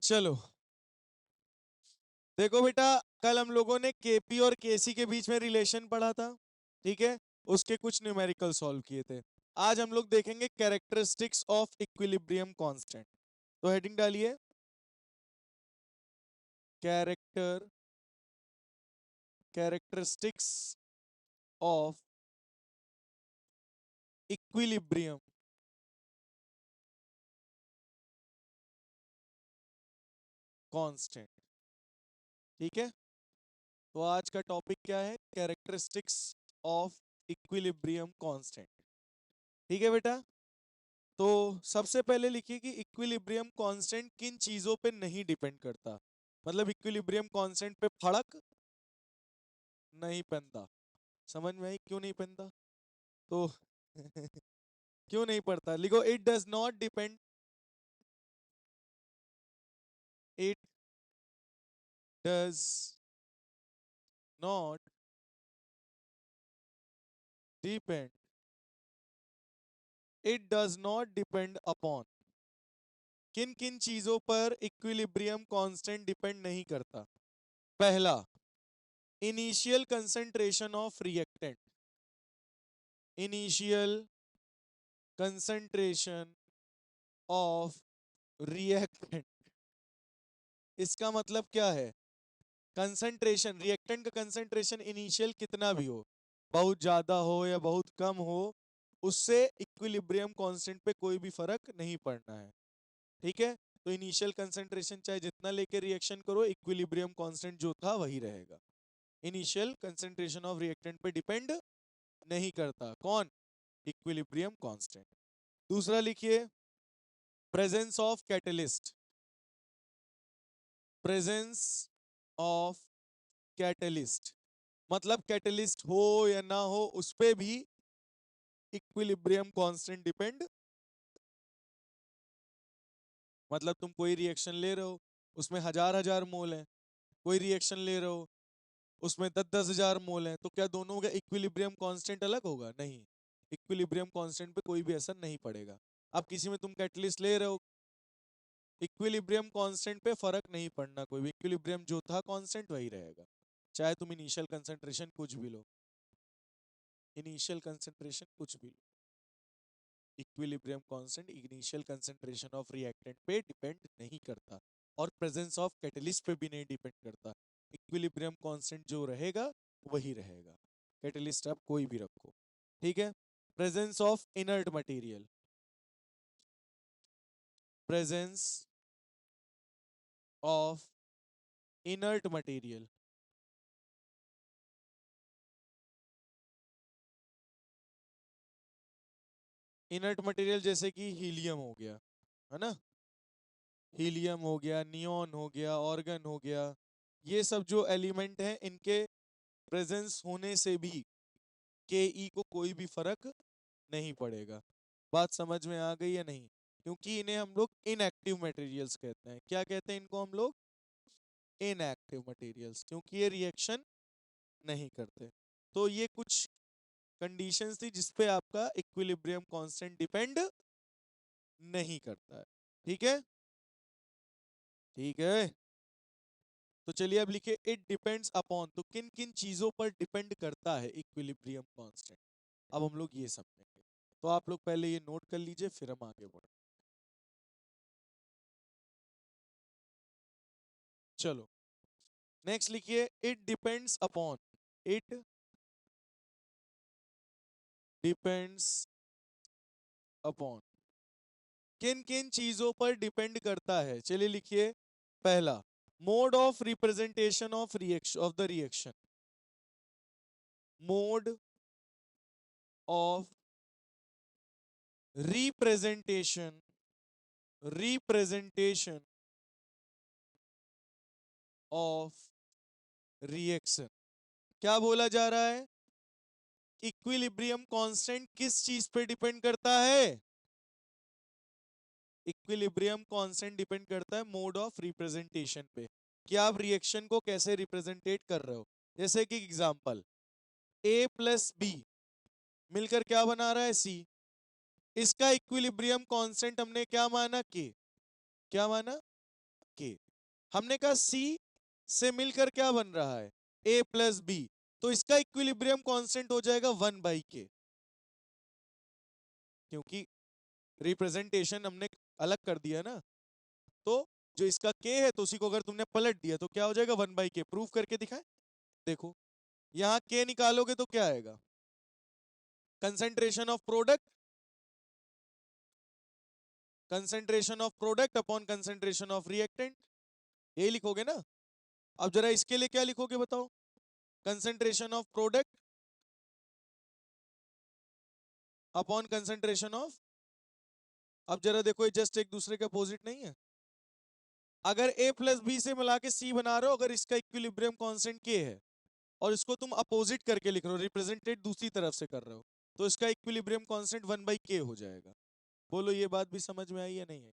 चलो देखो बेटा, कल हम लोगों ने केपी और केसी के बीच में रिलेशन पढ़ा था, ठीक है। उसके कुछ न्यूमेरिकल सॉल्व किए थे। आज हम लोग देखेंगे कैरेक्टरिस्टिक्स ऑफ इक्विलिब्रियम कांस्टेंट। तो हेडिंग डालिए, कैरेक्टरिस्टिक्स ऑफ इक्विलिब्रियम कांस्टेंट, ठीक है। तो आज का टॉपिक क्या है? कैरेक्टरिस्टिक्स ऑफ इक्विलिब्रियम कांस्टेंट, ठीक है बेटा। तो सबसे पहले लिखिए कि इक्विलिब्रियम कांस्टेंट किन चीजों पे नहीं डिपेंड करता। मतलब इक्विलिब्रियम कांस्टेंट पे फर्क नहीं पड़ता। समझ में आई क्यों नहीं पड़ता? तो क्यों नहीं पड़ता लिखो, it does not depend, it does not depend, it does not depend upon. किन किन चीजों पर इक्विलिब्रियम कांस्टेंट डिपेंड नहीं करता? पहला, initial concentration of reactant, initial concentration of reactant. इसका मतलब क्या है? कंसंट्रेशन, रिएक्टेंट का कंसंट्रेशन इनिशियल कितना भी हो, बहुत ज्यादा हो या बहुत कम हो, उससे इक्विलिब्रियम कांस्टेंट पे कोई भी फर्क नहीं पड़ना है, ठीक है। तो इनिशियल कंसंट्रेशन चाहे जितना लेके रिएक्शन करो, इक्विलिब्रियम कांस्टेंट जो था वही रहेगा। इनिशियल कंसंट्रेशन ऑफ रिएक्टेंट पे डिपेंड नहीं करता कौन? Equilibrium constant. दूसरा लिखिए, presence of catalyst, presence of catalyst. मतलब कैटलिस्ट हो या ना हो, उस पे भी इक्विलिब्रियम कांस्टेंट डिपेंड। मतलब तुम कोई रिएक्शन ले रहे हो, उसमें हजार हजार मोल है, कोई रिएक्शन ले रहे हो उसमें 10-10 हजार मोल है, तो क्या दोनों का इक्विलिब्रियम कांस्टेंट अलग होगा? नहीं, इक्विलिब्रियम कांस्टेंट पे कोई भी असर नहीं पड़ेगा। अब किसी में तुम कैटलिस्ट ले रहे हो, इक्विलिब्रियम कांस्टेंट पे फर्क नहीं पड़ना, कोई भी इक्विलिब्रियम जो था कांस्टेंट वही रहेगा, चाहे तुम इनिशियल कंसंट्रेशन कुछ भी लो, इनिशियल कंसंट्रेशन कुछ भी लो, equilibrium constant initial concentration of reactant पे डिपेंड नहीं करता, और प्रेजेंस ऑफ कैटलिस्ट पे भी नहीं डिपेंड करता। इक्विलिब्रियम कांस्टेंट जो रहेगा वही रहेगा, कैटलिस्ट आप कोई भी रखो, ठीक है। Presence of inert material, presence of inert material, inert material जैसे कि हीलियम हो गया, है ना, हीलियम हो गया, नियॉन हो गया, ऑर्गन हो गया, ये सब जो एलिमेंट हैं, इनके प्रेजेंस होने से भी के ई को कोई भी फर्क नहीं पड़ेगा। बात समझ में आ गई या नहीं? क्योंकि इन्हें हम लोग इनएक्टिव मटेरियल्स कहते हैं। क्या कहते हैं इनको हम लोग? इनएक्टिव मटेरियल्स, क्योंकि ये रिएक्शन नहीं करते। तो ये कुछ कंडीशंस थी जिसपे आपका इक्विलिब्रियम कांस्टेंट डिपेंड नहीं करता है, ठीक है। ठीक है, तो चलिए अब लिखिए, इट डिपेंड्स अपॉन। तो किन किन चीजों पर डिपेंड करता है इक्विलिब्रियम कांस्टेंट? अब हम लोग ये समझेंगे, तो आप लोग पहले ये नोट कर लीजिए, फिर हम आगे बढ़ें। चलो नेक्स्ट लिखिए, it depends upon, it depends upon. किन किन चीजों पर डिपेंड करता है? चलिए लिखिए, पहला, mode of representation of reaction, of the reaction, mode of representation, representation of reaction. क्या बोला जा रहा है? इक्विलिब्रियम कांस्टेंट किस चीज पे डिपेंड करता है? इक्विलिब्रियम कांस्टेंट डिपेंड करता है मोड ऑफ रिप्रेजेंटेशन पे, कि आप रिएक्शन को कैसे रिप्रेजेंटेट कर रहे हो। जैसे कि एग्जांपल, ए प्लस बी मिलकर क्या बना रहा है? सी। इसका इक्विलिब्रियम कांस्टेंट हमने क्या माना? के। क्या माना? के। हमने कहा C से मिलकर क्या बन रहा है, A प्लस बी, तो इसका इक्विलिब्रियम कांस्टेंट हो जाएगा 1/k, क्योंकि रिप्रेजेंटेशन हमने अलग कर दिया ना। तो जो इसका k है तो उसी को अगर तुमने पलट दिया तो क्या हो जाएगा, 1/k। प्रूफ करके दिखाएं, देखो यहां k निकालोगे तो क्या आएगा, concentration of product, concentration of product upon concentration of reactant, यही लिखोगे ना। अब जरा इसके लिए क्या लिखोगे बताओ, concentration of product upon concentration of, अब जरा देखो ये जस्ट एक दूसरे के अपोजिट नहीं है। अगर a प्लस बी से मिला के c बना रहे हो, अगर इसका इक्विलिब्रियम कांस्टेंट k है और इसको तुम अपोजिट करके लिख रहे हो, रिप्रेजेंटेड दूसरी तरफ से कर रहे हो, तो इसका इक्विलिब्रियम कांस्टेंट 1/k हो जाएगा। बोलो ये बात भी समझ में आई या नहीं है।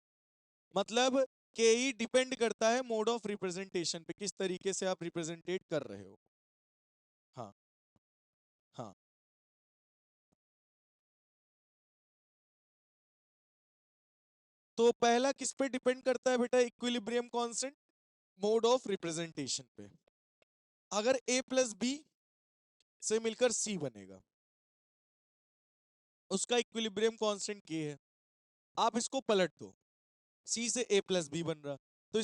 मतलब के ही डिपेंड करता है मोड ऑफ रिप्रेजेंटेशन पे, किस तरीके से आप रिप्रेजेंटेट कर रहे हो। हाँ हाँ, तो पहला किस पे डिपेंड करता है बेटा, equilibrium constant, mode of representation पे। अगर a प्लस बी से मिलकर c बनेगा, उसका इक्विलिब्रियम कांस्टेंट k है, आप इसको पलट दो, c से a प्लस बी बन रहा, तो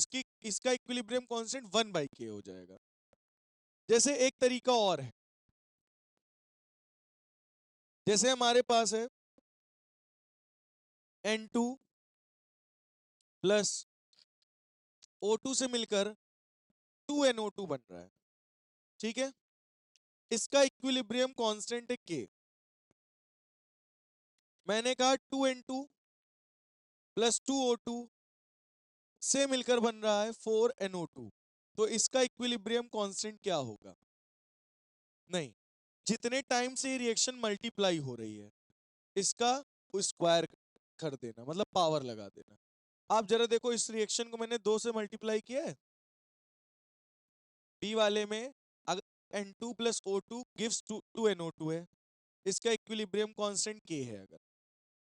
इसका इक्विलिब्रियम कांस्टेंट 1/k हो जाएगा। जैसे एक तरीका और है, जैसे हमारे पास है N2 प्लस O2 से मिलकर 2NO2 बन रहा है, ठीक है। इसका इक्विलिब्रियम कांस्टेंट है k। मैंने कहा 2N2 प्लस 2O2 से मिलकर बन रहा है 4NO2, तो इसका इक्विलिब्रियम कांस्टेंट क्या होगा, नहीं, जितने टाइम से ये रिएक्शन मल्टीप्लाई हो रही है इसका स्क्वायर कर देना, मतलब पावर लगा देना। आप जरा देखो इस रिएक्शन को मैंने 2 से मल्टीप्लाई किया है, बी वाले में अगर N2 plus O2 gives 2NO2 है, इसका इक्विलिब्रियम कांस्टेंट k है अगर,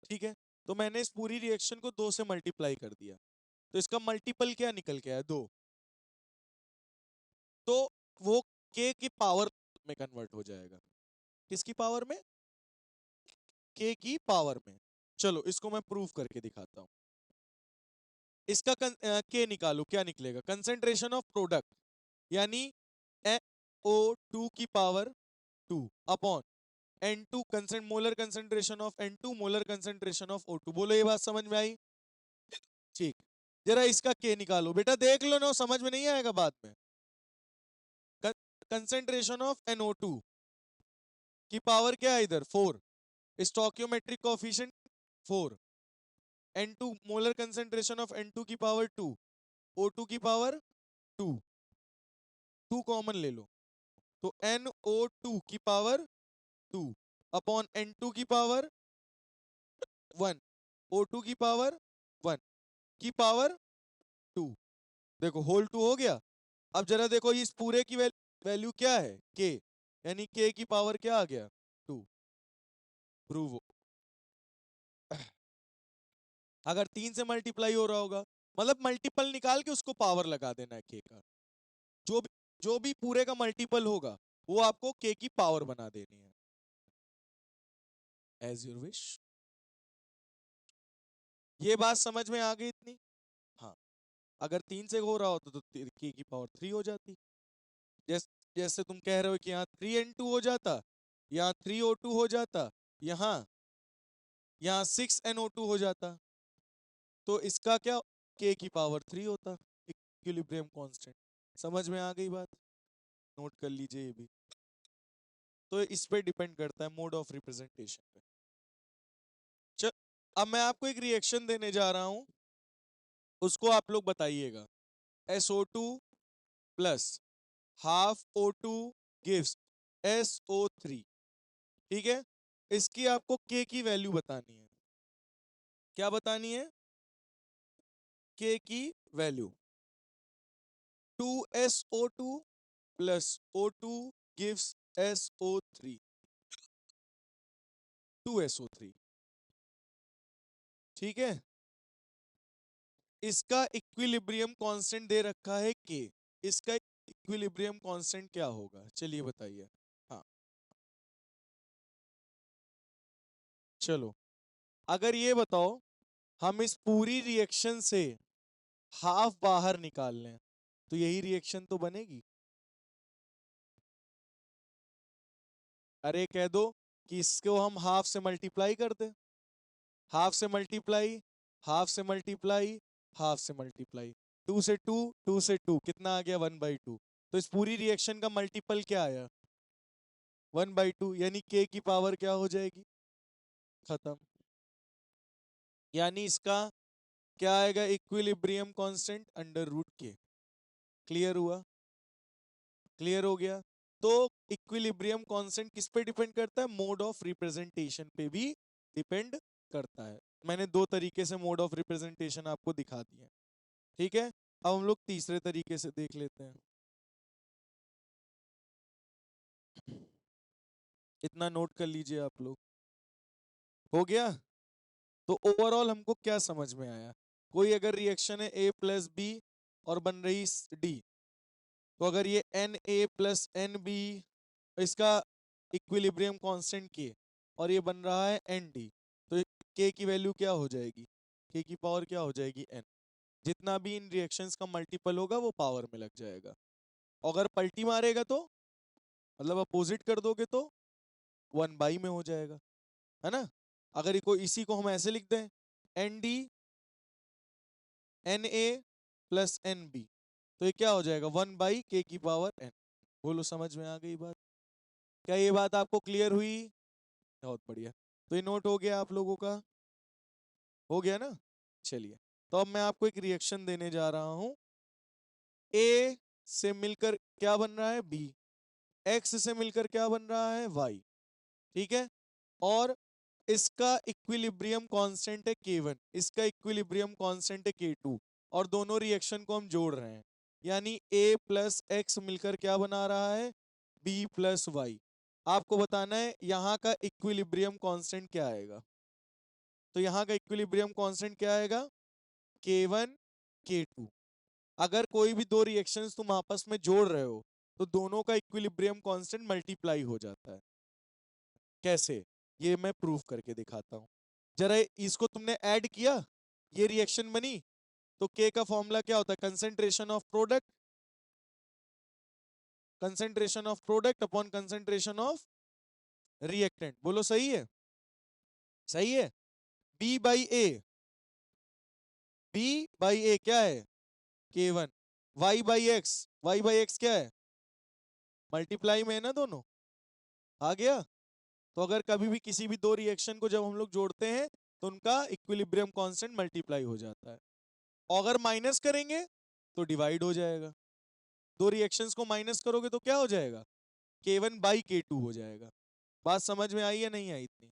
ठीक है। तो मैंने इस पूरी रिएक्शन को 2 से मल्टीप्लाई कर दिया, तो इसका मल्टीपल क्या निकल के आया, 2, तो वो k की पावर में कन्वर्ट हो जाएगा, किसकी पावर में, k की पावर में। चलो इसको मैं प्रूफ करके दिखाता हूं। इसका k निकालो, क्या निकलेगा, कंसेंट्रेशन ऑफ प्रोडक्ट यानी NO2 की power 2 upon N2 molar concentration of N2 molar concentration of O2। बोलो ये बात समझ में आई, ठीक। जरा इसका k निकालो बेटा, देख लो ना, समझ में नहीं आएगा बाद में। कंसेंट्रेशन ऑफ NO2 की पावर क्या है इधर, 4, stoichiometric coefficient 4, N2 molar concentration of N2 की पावर 2, O2 की पावर 2, 2 कॉमन ले लो, तो NO2 की पावर 2 अपॉन N2 की पावर 1, O2 की पावर 1 की पावर 2, देखो होल 2 हो गया। अब जरा देखो इस पूरे की वैल्यू क्या है, k, यानी k की पावर क्या आ गया, 2। प्रूव, अगर 3 से मल्टीप्लाई हो रहा होगा, मतलब मल्टीपल निकाल के उसको पावर लगा देना है k का, जो भी पूरे का मल्टीपल होगा वो आपको k की पावर बना देनी है, एज योर विश। ये बात समझ में आ गई इतनी, हाँ। अगर 3 से हो रहा होता तो k की पावर 3 हो जाती, जैसे जैसे तुम कह रहे हो कि यहाँ 3N2 हो जाता, यहाँ 3O2 हो जाता, यहाँ यहाँ 6NO2 हो जाता, तो इसका क्या, k की पावर 3 होता, इक्विलिब्रियम कांस्टेंट। समझ में आ गई बात, नोट कर लीजिए ये भी। तो इस पे डिपेंड करता है मोड ऑफ रिप्रेजेंटेशन पे। चल, अब मैं आपको एक रिएक्शन देने जा रहा हूं, उसको आप लोग बताइएगा। SO2 plus half O2 gives SO3, ठीक है। इसकी आपको k की वैल्यू बतानी है, क्या बतानी है, k की value. 2SO2 plus O2 gives SO3, 2SO3, ठीक है। इसका इक्विलिब्रियम कांस्टेंट दे रखा है के, इसका इक्विलिब्रियम कांस्टेंट क्या होगा, चलिए बताइए। हाँ चलो, अगर ये बताओ हम इस पूरी रिएक्शन से हाफ बाहर निकाल लें तो यही रिएक्शन तो बनेगी। अरे कह दो कि इसको हम हाफ से मल्टीप्लाई कर दें, हाफ से मल्टीप्लाई, हाफ से मल्टीप्लाई, हाफ से मल्टीप्लाई, टू से टू, टू से टू, कितना आ गया 1/2। तो इस पूरी रिएक्शन का मल्टीपल क्या आया 1/2, यानी के की पावर क्या हो जाएगी, खत्म। यानी इसका क्या आएगा, इक्विलिब्रियम कांस्टेंट √k। क्लियर हुआ, क्लियर हो गया। तो इक्विलिब्रियम कांस्टेंट किस पे डिपेंड करता है, मोड ऑफ रिप्रेजेंटेशन पे भी डिपेंड करता है। मैंने दो तरीके से मोड ऑफ रिप्रेजेंटेशन आपको दिखा दिए, ठीक है। अब हम लोग तीसरे तरीके से देख लेते हैं। इतना नोट कर लीजिए आप लोग, हो गया। तो ओवरऑल हमको क्या समझ में आया, कोई अगर रिएक्शन है A+B और बन रही D, तो अगर ये Na+NB, इसका इक्विलिब्रियम कांस्टेंट के, और ये बन रहा है ND, तो के की वैल्यू क्या हो जाएगी, के की पावर क्या हो जाएगी n। जितना भी इन रिएक्शंस का मल्टीपल होगा वो पावर में लग जाएगा। अगर पलटी मारेगा तो मतलब अपोजिट कर दोगे तो 1/, में हो जाएगा, है ना। अगर इसी को हम ऐसे लिख दें, ND Na+NB, तो ये क्या हो जाएगा 1/k की पावर n। बोलो समझ में आ गई बात, क्या ये बात आपको क्लियर हुई, बहुत बढ़िया। तो ये नोट हो गया आप लोगों का, हो गया ना। चलिए, तो अब मैं आपको एक रिएक्शन देने जा रहा हूं। ए से मिलकर क्या बन रहा है बी, एक्स से मिलकर क्या बन रहा है वाई, ठीक है। और इसका इक्विलिब्रियम कांस्टेंट है K1, इसका इक्विलिब्रियम कांस्टेंट है K2, और दोनों रिएक्शन को हम जोड़ रहे हैं, यानी A+X मिलकर क्या बना रहा है B+Y। आपको बताना है यहां का इक्विलिब्रियम कांस्टेंट क्या आएगा। तो यहां का इक्विलिब्रियम कांस्टेंट क्या आएगा, K1 K2। अगर कोई भी दो रिएक्शंस तुम आपस में जोड़ रहे हो तो दोनों का इक्विलिब्रियम कांस्टेंट मल्टीप्लाई हो जाता है। कैसे, ये मैं प्रूफ करके दिखाता हूं। जरा इसको तुमने ऐड किया, ये रिएक्शन बनी, तो के का फॉर्मूला क्या होता है, concentration of product, concentration of product upon concentration of reactant. बोलो सही है, सही है। B/A, B/A क्या है K1, Y/X, Y/X क्या है, मल्टीप्लाई में है ना दोनों, आ गया। तो अगर कभी भी किसी भी दो रिएक्शन को जब हम लोग जोड़ते हैं तो उनका इक्विलिब्रियम कांस्टेंट मल्टीप्लाई हो जाता है। और अगर माइनस करेंगे तो डिवाइड हो जाएगा, दो रिएक्शंस को माइनस करोगे तो क्या हो जाएगा, K1/K2 हो जाएगा। बात समझ में आई या नहीं आई इतनी,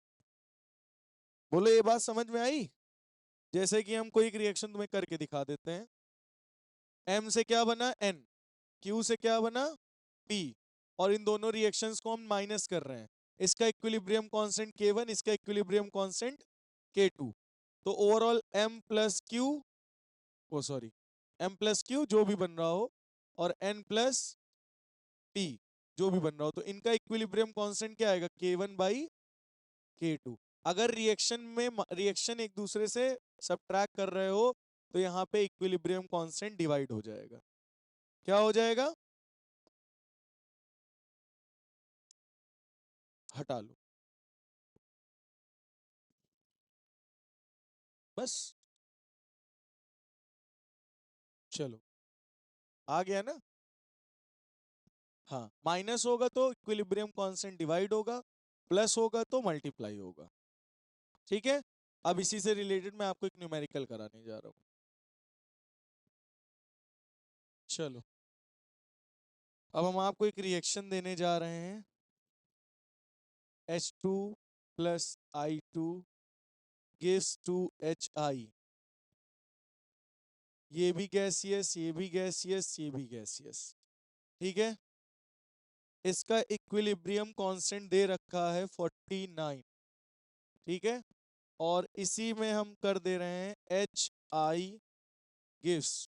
बोलो ये बात समझ में आई। जैसे कि हम कोई एक रिएक्शन तुम्हें करके दिखा देते हैं। M से क्या बना N, Q से क्या बना P, और इन दोनों रिएक्शंस को हम माइनस कर रहे हैं। इसका इक्विलिब्रियम कांस्टेंट K1, इसका इक्विलिब्रियम कांस्टेंट K2। तो ओवरऑल M+Q, ओ सॉरी, M+Q जो भी बन रहा हो, और N+P जो भी बन रहा हो, तो इनका इक्विलिब्रियम कांस्टेंट क्या आएगा K1/K2। अगर रिएक्शन एक दूसरे से सब्ट्रैक्ट कर रहे हो तो यहाँ पे इक्विलिब्रियम कांस्टेंट डिवाइड हो जाएगा। क्या हो जाएगा, हटा लो, बस। चलो, आ गया ना। हाँ, माइनस होगा तो इक्विलिब्रियम कांस्टेंट डिवाइड होगा, प्लस होगा तो मल्टीप्लाई होगा, ठीक है। अब इसी से रिलेटेड मैं आपको एक न्यूमेरिकल कराने जा रहा हूँ। चलो, अब हम आपको एक रिएक्शन देने जा रहे हैं, H2+I2 gives to HI। ये भी गैसियस, ये भी गैसियस, ये भी गैसियस, ठीक है। इसका इक्विलिब्रियम कांस्टेंट दे रखा है 49, ठीक है। और इसी में हम कर दे रहे हैं HI gives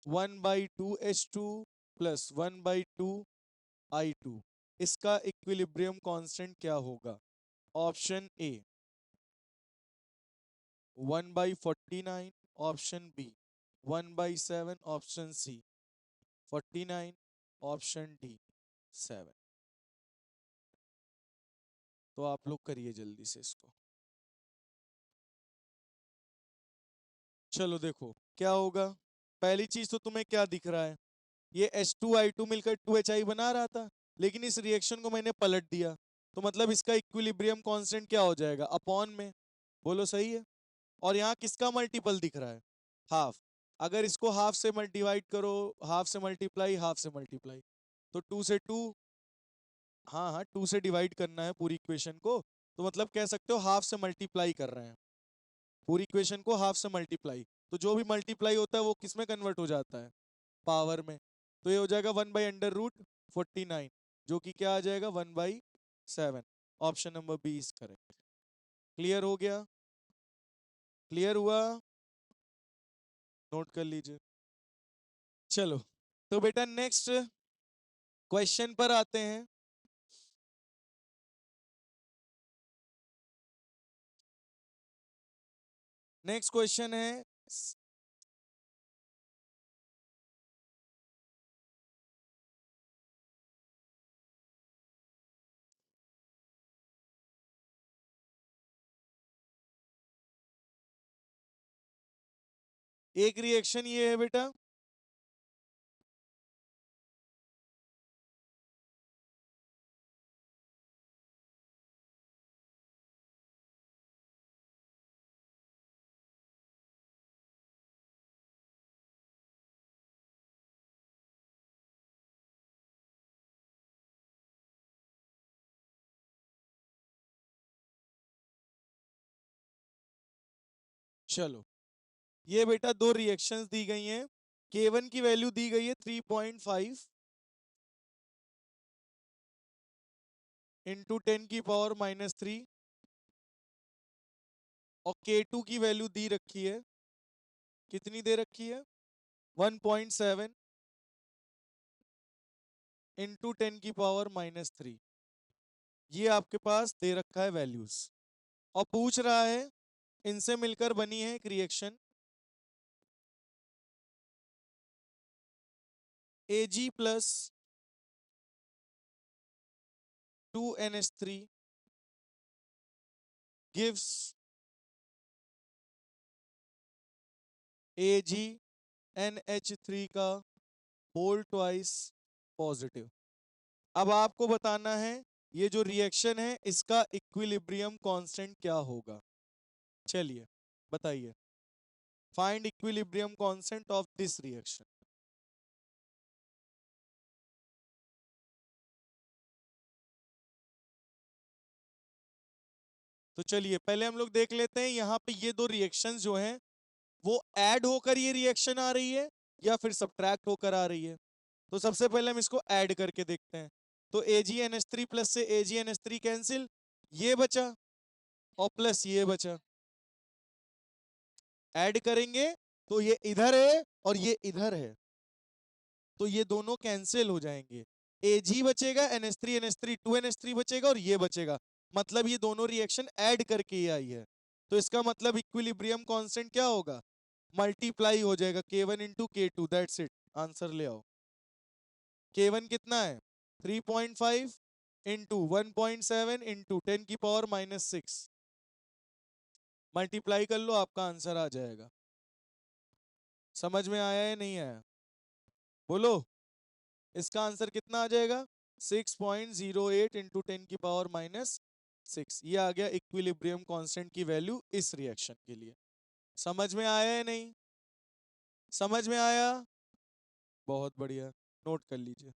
1/2H2 plus 1/2I2। इसका इक्विलिब्रियम कांस्टेंट क्या होगा? Option A 1/49, option B 1/7, option C 49, option D 7। तो आप लोग करिए जल्दी से इसको। चलो देखो क्या होगा। पहली चीज तो तुम्हें क्या दिख रहा है, ये H2I2 मिलकर 2HI बना रहा था, लेकिन इस रिएक्शन को मैंने पलट दिया, तो मतलब इसका इक्विलिब्रियम कांस्टेंट क्या हो जाएगा? अपॉन में। बोलो सही है। और यहाँ किसका मल्टीपल दिख रहा है? हाफ। अगर इसको हाफ से डिवाइड करो, हाफ से मल्टीप्लाई, हाफ से मल्टीप्लाई, तो 2 से 2, हाँ हाँ 2 से डिवाइड करना है पूरी इक्वेशन को, तो मतलब कह सकते हो हाफ से मल्टीप्लाई कर रहे हैं पूरी इक्वेशन को, हाफ से मल्टीप्लाई। तो जो भी मल्टीप्लाई होता है वो किस में कन्वर्ट हो जाता है? पावर में। तो ये हो जाएगा 1/√49, जो कि क्या आ जाएगा 1/7। Option number B is correct. Clear हो गया? क्लियर हुआ? नोट कर लीजिए। चलो तो बेटा नेक्स्ट क्वेश्चन पर आते हैं। नेक्स्ट क्वेश्चन है, एक रिएक्शन ये है बेटा, चलो ये बेटा दो रिएक्शंस दी गई हैं। K1 की वैल्यू दी गई है 3.5 इंटू 10⁻³ और K2 की वैल्यू दी रखी है, कितनी दे रखी है? 1.7 इंटू 10⁻³ ये आपके पास दे रखा है वैल्यूज, और पूछ रहा है इनसे मिलकर बनी है एक reaction Ag plus 2NH3 gives AgNH3 का होल ट्वाइस पॉजिटिव। अब आपको बताना है ये जो रिएक्शन है इसका इक्विलिब्रियम कांस्टेंट क्या होगा। चलिए बताइए, find equilibrium constant of this reaction. तो चलिए पहले हम लोग देख लेते हैं यहाँ पे ये दो रिएक्शंस जो हैं वो ऐड होकर ये रिएक्शन आ रही है या फिर सब्ट्रैक्ट होकर आ रही है। तो सबसे पहले हम इसको ऐड करके देखते हैं। तो AgNH3 प्लस से AgNH3 कैंसिल, ये बचा और प्लस ये बचा। ऐड करेंगे तो ये इधर है और ये इधर है, तो ये दोनों कैंसिल हो जाएंगे। Ag बचेगा, NH3 2NH3 बचेगा और ये बचेगा, मतलब ये दोनों रिएक्शन ऐड करके ही आई है। तो इसका मतलब इक्विलिब्रियम कांस्टेंट क्या होगा? मल्टीप्लाई हो जाएगा K1 into K2, that's it. Answer ले आओ। K1 कितना है? 3.5 इंटू 1.7 इंटू 10⁻⁻6, मल्टीप्लाई कर लो, आपका आंसर आ जाएगा। समझ में आया या नहीं आया? बोलो। इसका आंसर कितना आ जाएगा? 6.08 इंटू 10⁻⁻6। ये आ गया इक्विलिब्रियम कांस्टेंट की वैल्यू इस रिएक्शन के लिए। समझ में आया या नहीं? समझ में आया? बहुत बढ़िया, नोट कर लीजिए।